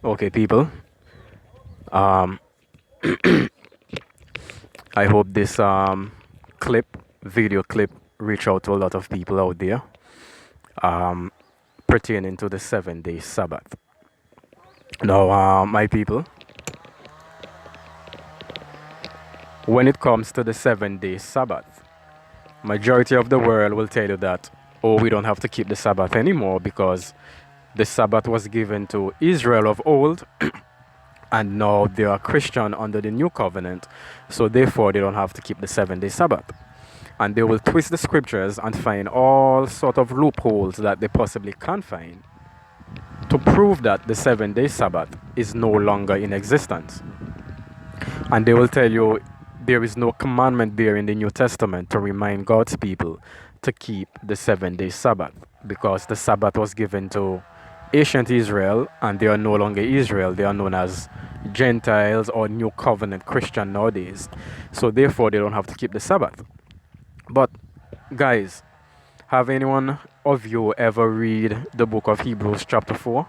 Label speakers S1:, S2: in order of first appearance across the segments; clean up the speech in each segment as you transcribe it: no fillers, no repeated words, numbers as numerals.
S1: Okay, people. Um, I hope this video clip, reach out to a lot of people out there pertaining to the 7 day Sabbath. Now, my people, when it comes to the 7 day Sabbath, majority of the world will tell you that, oh, we don't have to keep the Sabbath anymore because the Sabbath was given to Israel of old, and now they are Christian under the new covenant, so therefore they don't have to keep the 7 day Sabbath. And they will twist the scriptures and find all sort of loopholes that they possibly can find to prove that the 7 day Sabbath is no longer in existence. And they will tell you there is no commandment there in the New Testament to remind God's people to keep the 7 day Sabbath, because the Sabbath was given to ancient Israel and they are no longer Israel. They are known as Gentiles or New Covenant Christian nowadays. So therefore they don't have to keep the Sabbath. But guys, have anyone of you ever read the book of Hebrews chapter 4?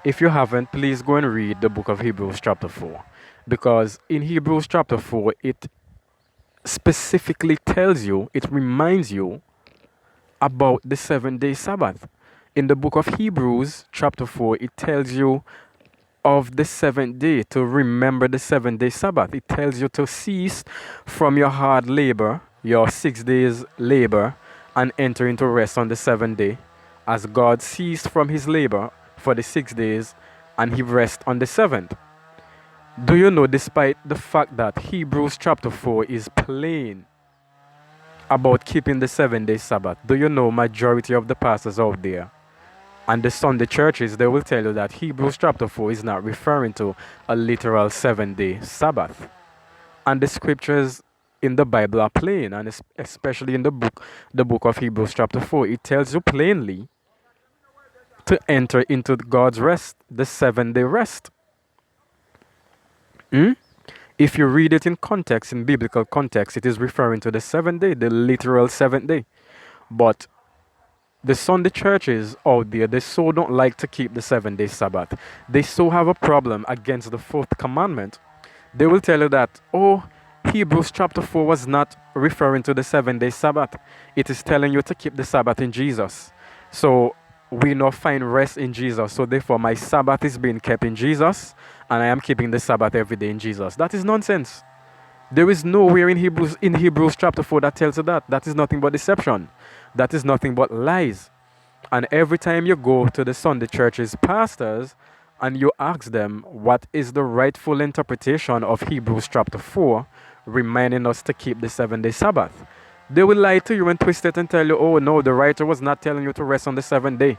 S1: If you haven't, please go and read the book of Hebrews chapter 4. Because in Hebrews chapter 4, it specifically tells you, it reminds you about the 7 day Sabbath. In the book of Hebrews chapter 4, it tells you of the 7th day, to remember the 7 day Sabbath. It tells you to cease from your hard labor, your 6 days labor, and enter into rest on the 7th day, as God ceased from his labor for the 6 days and he rests on the 7th. Do you know, despite the fact that Hebrews chapter 4 is plain about keeping the 7 day Sabbath, do you know majority of the pastors out there and the Sunday churches, they will tell you that Hebrews chapter 4 is not referring to a literal 7 day Sabbath. And the scriptures in the Bible are plain, and especially in the book of Hebrews chapter 4, it tells you plainly to enter into God's rest, the 7 day rest. If you read it in context, in biblical context, it is referring to the 7th day, the literal 7th day. But the Sunday churches out there, they so don't like to keep the 7 day Sabbath. They so have a problem against the fourth commandment. They will tell you that, oh, Hebrews chapter 4 was not referring to the 7 day Sabbath. It is telling you to keep the Sabbath in Jesus. So we now find rest in Jesus. So therefore my Sabbath is being kept in Jesus, and I am keeping the Sabbath every day in Jesus. That is nonsense. There is nowhere in Hebrews chapter 4 that tells you that. That is nothing but deception. That is nothing but lies. And every time you go to the Sunday church's pastors and you ask them what is the rightful interpretation of Hebrews chapter 4, reminding us to keep the 7 day Sabbath, they will lie to you and twist it and tell you, oh no, the writer was not telling you to rest on the 7th day.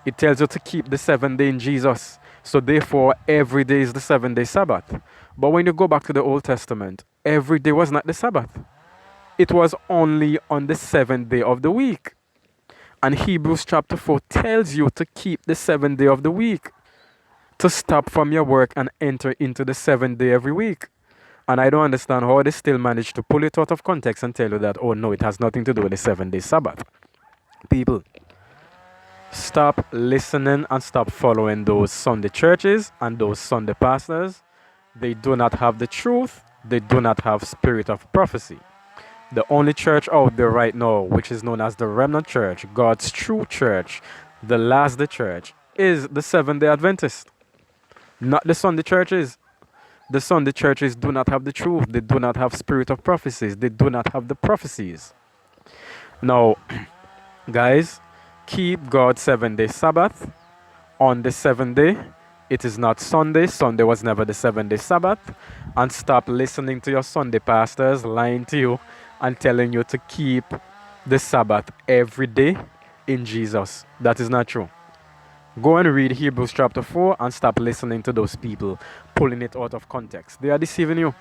S1: It tells you to keep the 7th day in Jesus. So therefore, every day is the 7 day Sabbath. But when you go back to the Old Testament, every day was not the Sabbath. It was only on the 7th day of the week. And Hebrews chapter 4 tells you to keep the 7th day of the week, to stop from your work and enter into the 7th day every week. And I don't understand how they still manage to pull it out of context and tell you that, oh no, it has nothing to do with the 7 day Sabbath. People, stop listening and stop following those Sunday churches and those Sunday pastors. They do not have the truth. They do not have spirit of prophecy. The only church out there right now, which is known as the Remnant Church, God's true church, the last day church, is the 7 day Adventist, not the Sunday churches. The Sunday churches do not have the truth. They do not have spirit of prophecies. They do not have the prophecies. Now, guys, keep God's 7 day Sabbath on the 7th day. It is not Sunday. Sunday was never the 7 day Sabbath. And stop listening to your Sunday pastors lying to you and telling you to keep the Sabbath every day in Jesus. That is not true. Go and read Hebrews chapter 4 and stop listening to those people pulling it out of context. They are deceiving you.